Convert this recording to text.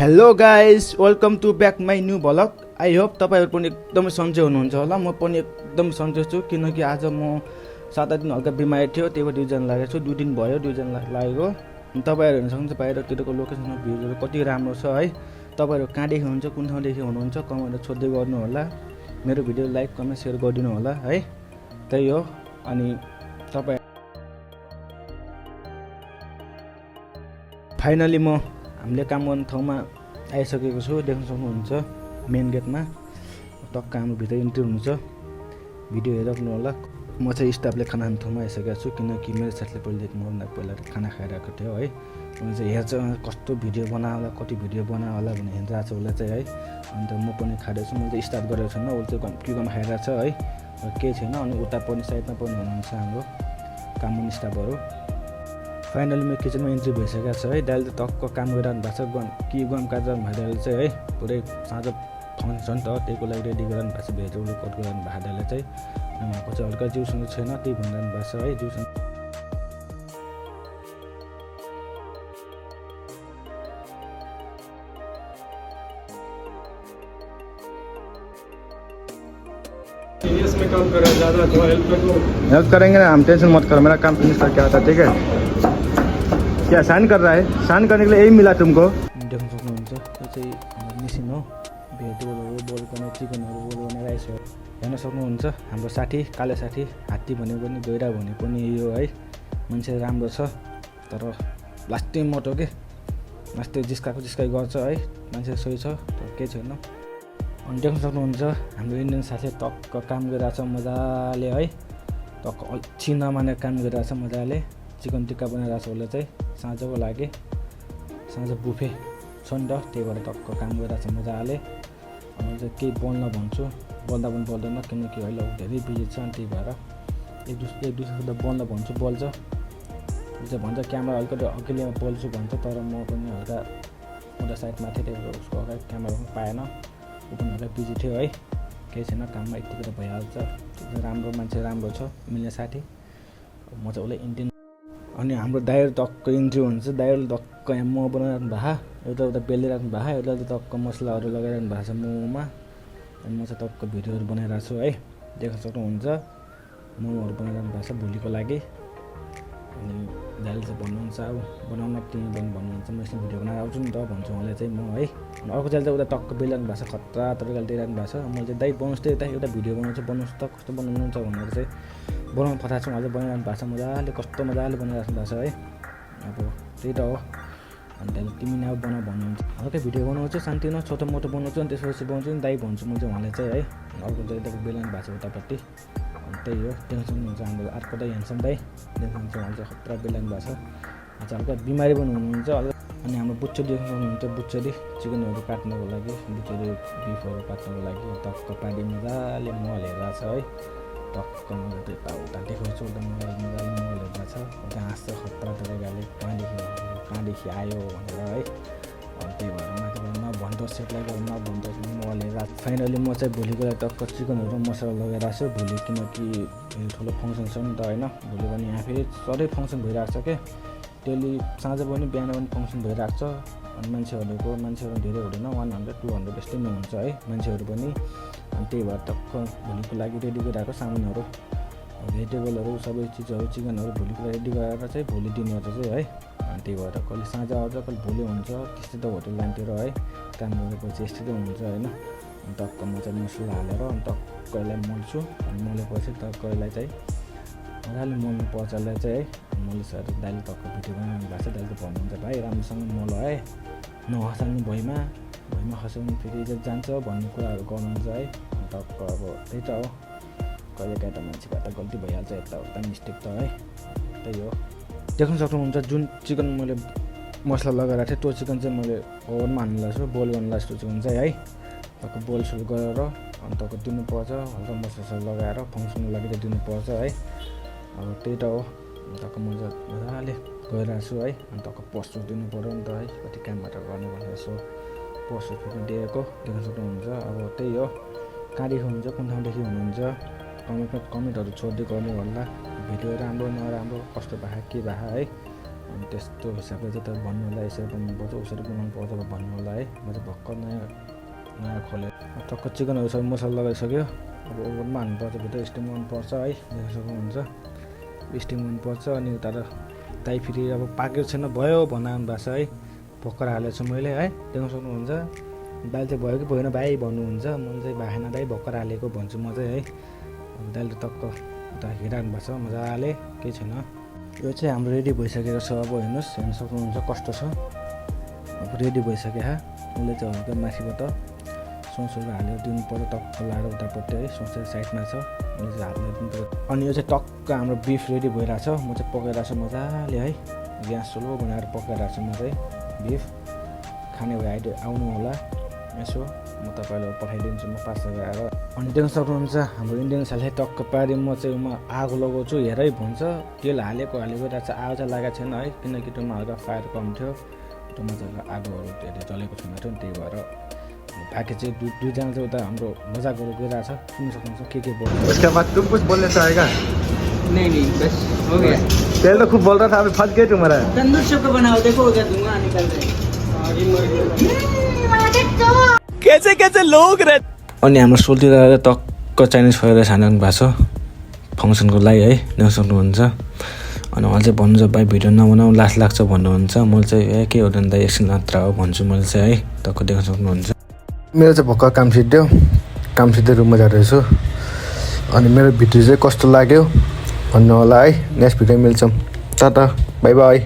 Hello guys, welcome to back my new vlog. I hope तपाईँहरू पनि एकदमै सन्चै हुनुहुन्छ होला। म पनि एकदम सन्चै छु, किनकि आज म 7 दिन हल्का बिमारी थियो, त्यही भएर डिभिजन लागेको छु। 2 दिन भयो डिभिजन लागेको। तपाईँहरू हेर्न सक्नुहुन्छ बाहिरतिरको लोकेसनको भ्यूहरू कति राम्रो छ है। तपाईँहरू कहाँदेखि हुनुहुन्छ, कुन ठाउँदेखि हुनुहुन्छ, कमेन्टमा सोध्दै गर्नु होला। मेरो भिडियो लाइक कमेन्ट सेयर गरिदिनु होला है। त्यही हो। अनि तपाईँ फाइनली म हामीले काम गर्ने ठाउँमा आइसकेको छु। देख्न सक्नुहुन्छ मेन गेटमा टक्क हाम्रो भित्र इन्ट्री हुन्छ। भिडियो हेरिराख्नु होला। म चाहिँ स्टाफले खाना खाने ठाउँमा आइसकेको छु, किनकि मेरो साथीले पहिला खाना खाइरहेको थियो है। उनी चाहिँ हेर्छ कस्तो भिडियो बनायो होला, कति भिडियो बनायो होला भनेर हेरिरहेको छ उसलाई चाहिँ है। अन्त म पनि खाँदैछु। मैले चाहिँ स्टार्ट गरेको छैन, उसले चाहिँ के गर्नु खाइरहेको छ है, केही छैन। अनि उता पनि साइडमा पनि हुनुहुन्छ हाम्रो कामुन स्टाफहरू। फाइनली मेरो किचनमा इन्ट्री भइसकेको छ है। दाइले त टक्क काम गरिरहनु भएको छ, के गम काटिरहनु भइरहेको चाहिँ है। पुरै साँझ फङ्सन छ नि त, त्यहीको लागि रेडी गरिरहनु भएको छ। भेजिटेबल कट गरिरहनु भएको दाइले चाहिँ। उहाँको चाहिँ हल्का जिउसँग छैन, त्यही भनिरहनु भएको छ है। जिउसँग में काम कर रहा है ज़्यादा, तो हेल्प करेंगे ना हम, टेंशन मत करो। मेरा काम फिनिश करके आता, ठीक है। क्या साइन कर रहा है? साइन करने के लिए यही मिला तुमको। देख्न सक्नुहुन्छ यो चाहिँ हाम्रो मेसिन हो। भेजिटेबलहरू बोइल गर्ने, चिकनहरू बोइल गर्ने, राइसहरू हेर्न सक्नुहुन्छ। हाम्रो साथी काले साथी, हात्ती भने पनि गैरा भने पनि यो है। मान्छे राम्रो छ, तर लास्टै मोटो के लास्टै जिस्काइ गर्छ है। मान्छे सोही छ, तर केही छैन। अनि देख्न सक्नुहुन्छ हाम्रो इन्डियन साथीले टक्क काम गरिरहेछ मजाले है। टक्क अल्छी नमानेर काम गरिरहेछ मजाले। चिकन टिक्का बनाइरहेछ उसले चाहिँ साँझको लागि। साँझ बुफे छ नि त, त्यही भएर टक्क काम गरिरहेछ मजाले। अनि चाहिँ केही बोल्न भन्छु, बोल्दा पनि बोल्दैन, किनकि अहिले धेरै बिजी छ। अनि त्यही भएर एक दुसरासित बोल्न भन्छु, बोल्छ। उसले भन्छ क्यामेरा अलिकति अघिल्लो बोल्छु भन्छ, तर म पनि हल्का एउटा साइडमा थिएँ, त्यही भएर उसको अगाडि क्यामेरा पनि पाएन। ऊ पनि हल्का बिजी थियो है। केही छैन, काममा यतिको त भइहाल्छ। राम्रो मान्छे, राम्रो छ, मिल्ने साथी। म चाहिँ उसलाई इन्डियन। अनि हाम्रो दाइहरू टक्क इन्ट्री हुन्छ। दाइहरूले टक्क यहाँ मोमो बनाइरहनु भएको, एउटा उता बेलिरहनु भएको, एउटा त टक्क मसलाहरू लगाइरहनु भएको छ मोमोमा। अनि म चाहिँ टक्क भिडियोहरू बनाइरहेको छु है। देख्न सक्नुहुन्छ मोमोहरू बनाइरहनु भएको छ भोलिको लागि। अनि दाइले चाहिँ भन्नुहुन्छ अब बनाउन तिमी भन्नुहुन्छ, म यसमा भिडियो बनाएर आउँछु नि त भन्छु उहाँले चाहिँ म है। अनि अर्को चाहिँ उता टक्क बेलिरहनु भएको छ, खतरा तरिकाले दिइरहनु भएको छ। मैले चाहिँ दाइ बनाउँछु त्यही एउटा भिडियो बनाउँछु त कस्तो बनाउनुहुन्छ भनेर चाहिँ बनाउनु पठाएको छु। उहाँले बनाइरहनु भएको छ मजाले, कस्तो मजाले बनाइराख्नु भएको छ है। अब त्यही त हो। अनि त्यहाँदेखि तिमी नै अब बनाऊ भन्नुहुन्छ। हल्का भिडियो बनाउँछु, शान्ति न छोटो मोटो बनाउँछु। अनि त्यसपछि बनाउँछु नि दाइ भन्छु म चाहिँ उहाँले चाहिँ है। अर्को चाहिँ यताको बेलिरहनु भएको छ उतापट्टि। अनि त्यही हो। देख्न सक्नुहुन्छ हाम्रो अर्को दाइ ह्यान्डसम दाइ, देख्न सक्नुहुन्छ उहाँले चाहिँ खतरा बेलिरहनु भएको छ। चाहिँ हल्का बिमारी पनि हुनुहुन्छ। अनि हाम्रो बुच्चरी देख्न सक्नुहुन्छ, बुच्चरी चिकनहरू काट्नको लागि, बुच्चरी बिफहरू काट्नको लागि टक्क पानी मजाले मल हेरेको छ है। टक्क मजाले यताउता देखाउँछु, एकदम मजाले मल हेरेको छ। त्यहाँ हाँस्छ खतरा तरिकाले, कहाँदेखि आयो भनेर है। अनि त्यही भएर माथिबाट नभन्दोस्, सेटलाई गरेर नभन्दोस्, मल हेरेर। फाइनली म चाहिँ भोलिको लागि टक्क चिकनहरू मसला लगाइरहेको छु भोलि, किनकि ठुलो फङ्सन छ नि त होइन। भोलि पनि यहाँ फेरि सधैँ फङ्सन भइरहेको छ क्या। डेली साँझ पनि बिहान पनि फङ्सन भइरहेको छ। अनि मान्छेहरू धेरै हुँदैन, 100-200 यस्तैमा हुन्छ है मान्छेहरू पनि। अनि त्यही भएर टक्क भोलिको लागि रेडी गरिरहेको सामानहरू, भेजिटेबलहरू, सबै चिजहरू, चिकनहरू भोलिको लागि रेडी गरेर चाहिँ भोलि दिनुहुन्छ चाहिँ है। अनि त्यही भएर कहिले साँझ आउँछ, कहिले भोलि हुन्छ, त्यस्तै त होटल लाइनतिर है। काम गरेपछि यस्तै त हुन्छ होइन। अनि टक्क म चाहिँ मसला हालेर अनि टक्कलाई मोल्छु। अनि मोलेपछि टक्कलाई चाहिँ मजाले मोल्नु पर्छ यसलाई चाहिँ है। मोलिसकेर दाइले टक्क भिडियो बनाइरहनु भएको छ। दाइले भन्नुहुन्छ भाइ राम्रोसँग मोल है, नहसाउनु भुइँमा खसाउनु फेरि इज्जत जान्छ भन्ने कुराहरू गर्नुहुन्छ है। टक्क अब त्यही त हो, कहिलेकाहीँ त मान्छेको त गल्ती भइहाल्छ, यताउता मिस्टेक त है। त्यही हो। देख्न सक्नुहुन्छ जुन चिकन मैले मसला लगाएर थिएँ, त्यो चिकन चाहिँ मैले ओभनमा हाल्नु लाग्छु, बोइल गर्नु लाग्छु त्यो चिकन चाहिँ है। टक्क बोइल सुरु गरेर अनि टक्क दिनुपर्छ, हल्का मसला लगाएर फङ्सनको लागि त दिनुपर्छ है। अब त्यही त हो। टक्क मजाले गइरहेको छु है। अनि टक्क पोस्टर दिनु पऱ्यो नि त है, कति कामबाट गर्ने भनेर यसो पोस्टर फेरि दिएको देख्न सक्नुहुन्छ। अब त्यही हो। कहाँदेखि हुनुहुन्छ, कुन ठाउँदेखि हुनुहुन्छ, कमेन्टहरू छोड्दै गर्नु होला। भिडियो राम्रो नराम्रो, कस्तो भएको के भएको है। अनि त्यस्तो हिसाबले चाहिँ तपाईँ भन्नु होला यसरी बनाउनुपर्छ उसरी बनाउनुपर्छ भन्नु होला है। म चाहिँ भर्खर नयाँ खोलेँ। टक्क चिकनहरू सबै मसला लगाइसक्यो। अब ओभनमा हाल्नुपर्छ, भित्र स्टिम गर्नुपर्छ है। देख्न सक्नुहुन्छ स्टिम गर्नुपर्छ। अनि उता दाइ फेरि अब पाकेको छैन भयो भनाउनु भएको छ है। भर्खर हालेको छु मैले है, देख्न सक्नुहुन्छ। दाइले चाहिँ भयो कि भएन भाइ भन्नुहुन्छ, मैले चाहिँ भएन दाइ भर्खर हालेको भन्छु म चाहिँ है। दाइले टक्क उता हेरिरहनु भएको छ मजाले, केही छैन। यो चाहिँ हाम्रो रेडी भइसकेको छ। अब हेर्नुहोस्, हेर्न सक्नुहुन्छ कस्तो छ। अब रेडी भइसक्यो उसले चाहिँ हल्का माथिबाट ससहरू हालेर दिनु पर्यो, टक्क लाएर उतापट्टि है। सस साइडमा छ, उसले चाहिँ हालेर दिनु पर्यो। अनि यो चाहिँ टक्क हाम्रो बिफ रेडी भइरहेछ। म चाहिँ पकाइरहेको छु मजाले है, ग्यास स्लो बनाएर पकाइरहेको छु म चाहिँ बिफ। खाने भए आउनु होला यसो, म तपाईँलाई पठाइदिन्छु म पार्सल गएर। अनि देख्न सक्नुहुन्छ हाम्रो इन्डियन सालले टक्क पारी म चाहिँ आगो लगाउँछु हेरै भन्छ। तेल हालेको रहेछ, आगो चाहिँ लागेको छैन है, किनकि त्योमा हल्का फायर कम थियो। त्यो मजाले आगोहरू धेरै जलेको छैन थियो, त्यही भएर बाँकी चाहिँ दुईजना चाहिँ उता हाम्रो मजाकहरू गइरहेछ। सुन्न सक्नुहुन्छ के बोल्छ। उसके बाद तुम कुछ बोलने से आएगा? नहीं बस हो गया। तेल तो खूब बोल रहा था, अभी फंस गए तुम्हारा। तंदूर शुक्र बनाओ, देखो उधर धुआं निकल रहा है। कैसे लोग रहते। अनि हाम्रो सोल्टी दादा टक्क चाइनिज फ्राइड राइस हालिरहनु भएको छ फङ्सनको लागि है, देख्न सक्नुहुन्छ। अनि उहाँ चाहिँ भन्नुहुन्छ भाइ भिडियो नबनाऊ लास्ट लाग्छ भन्नुहुन्छ। मैले चाहिँ के हो दाइ एकछिन मात्र हो भन्छु मैले चाहिँ है, टक्क देख्न सक्नुहुन्छ। मेरो चाहिँ भर्खर काम सिद्धै रुममा जाँदैछु। अनि मेरो भिडियो चाहिँ कस्तो लाग्यो भन्नु होला है। नेक्स्ट भिडियो मिल्छौँ। Tata bye by.